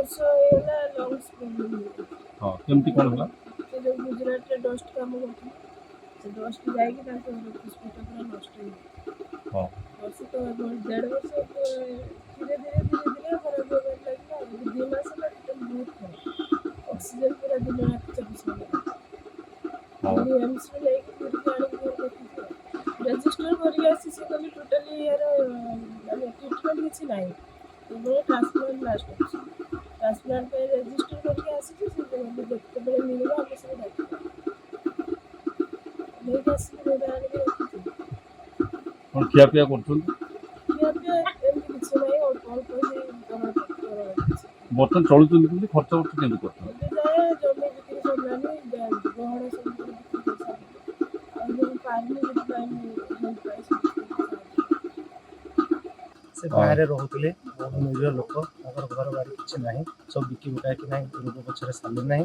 वर्ष होला lungs problem हां केमती कोन होला से जो गुजरात रे डस्ट काम करथि से डस्ट जाई कि ताको हॉस्पिटल पूरा नष्ट हो हां वर्ष तो 1.5 वर्ष धीरे धीरे खराब होने लगा अभी 2 मास में एकदम बहुत खराब ऑक्सीजन पूरा दिन रात 24 घंटा हां ये एम्स में लेके फिर के आने को रजिस्टर करी आसी से कली टोटली यार माने ट्रीटमेंट किछि नाही केवल ट्रांसप्लांट लास्ट ट्रांसप्लांट पे रजिस्टर करके आसी से देखते बड़े मिलेगा हम सब डाक्टर नहीं कैसे रोडाने के कोन खिया पिया करथुन या पे एमती किछि नाही और कॉल से करा बर्तन चलुचुन कि खर्च वर्ष केमती करथुन ଏବେ ଯାଏ ଜମି ବିକ୍ରି ସରିଲାଣି ଗହଣା ସବୁ ବିକ୍ରି କରିସାରିଲାଣି ଆଉ ଯେଉଁ ପାରିନି ଯଦି से गाँव में रोते बहुत निरीह लोक घर बारी किसी ना सब बिकी बुका कि ना रोग पछरे सालू ना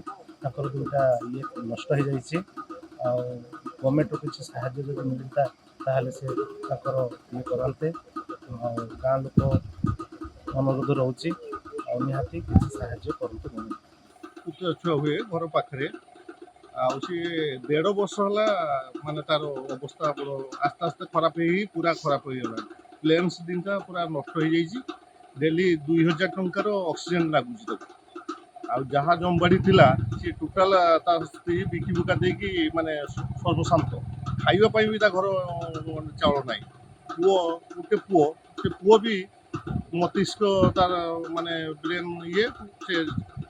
दुटा ये नष्ट हो जाए गवर्नमेंट किसी साहाय्य जब मिलता ताहले से ये करते गाँ लोक अनुरोध रोचे निहाती किसी साहाय्य करते कुकुर छुआ हुए घर पाखे आउ सी 1.5 वर्ष है माने तार अवस्था आस्ते आस्ते खराब ही पूरा खराब हो गला लेंस दिनटा पूरा नष्ट हो जाइए डेली 2000 टंकार ऑक्सीजन लगुच तक आउ जहाँ जमबाड़ी थिला सी टोटाल तार स्त्री बिकी बुका देकी माने सर्वशांत खाइबा भी घर चाउल ना पुओ गोटे पुओ से पुओ भी मस्तिष्क तार माने ब्रेन ये से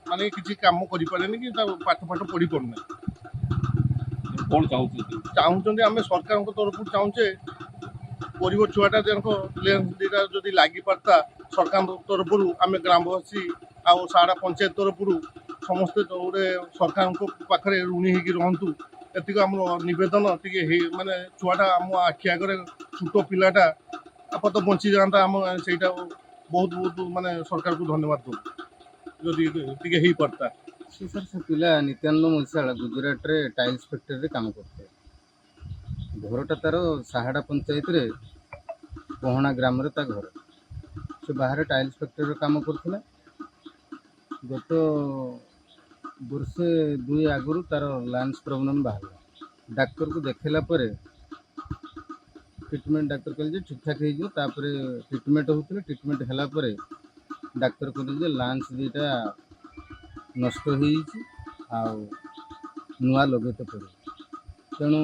माने किसी काम करि पारेनी कि पाठ पाठ पढ़ी पड़ना कोन चाहूछन आम सरकार तरफ चाहूचे गरीब छुआटा देखो लेंस दीटा जदि लगी पारता सरकार तरफ आम ग्रामवासी आउ सारा पंचायत तरफ समस्ते गोटे सरकार पाखे ऋणी होगी रुँ एतिक आम नवेदन टे माने छुआटा आम आखि आगे छोट पिलाटा आपात बंची जाता आम से बहुत बहुत माने सरकार को धन्यवाद दूँ जदि टे हो पारता सर से पिला नित्यानंद मुसाला गुजरात रे टाइल्स फैक्ट्री काम करते घरटा तार साहाड़ा पंचायत रे पहणा ग्राम रे ता घर से बाहर टाइल्स फैक्ट्री काम करथिला गत वर्षे 2 आगु तार लंग्स प्रॉब्लम बाहर डॉक्टर को देखला पर ट्रीटमेंट डॉक्टर कहले ठीक ठाक हो ट्रीटमेंट होते ट्रीटमेंट है डॉक्टर कहले लंग्स दीटा नष्ट हो नुआ लगे पड़े तेणु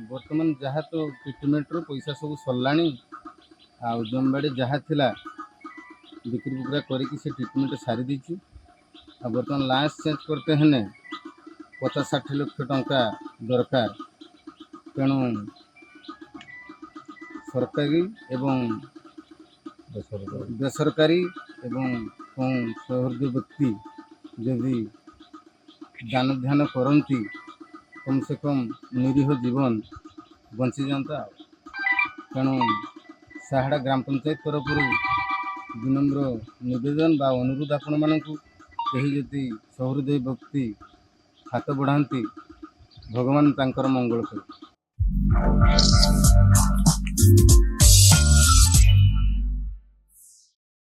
बर्तमान जहाँ तो ट्रीटमेंट पैसा सब सरला आउ जमबाड़ी जहाँ थिला बिक्री बुकरा करके से ट्रीटमेंट सारी देती आ बर्तमान लांस चेंज करते हैं 50-60 लाख टंका दरकार तेणु सरकारी एवं बेसरकारी एवं सहृदय व्यक्ति यदि दान ध्यान करती कम से कम निरीह जीवन बंची जाता तेणु साहाड़ा ग्राम पंचायत तरफ विनम्र निवेदन बा अनुरोध आपण मानक यदि सहृदय व्यक्ति हाथ बढ़ाती भगवान तांकर मंगल करे।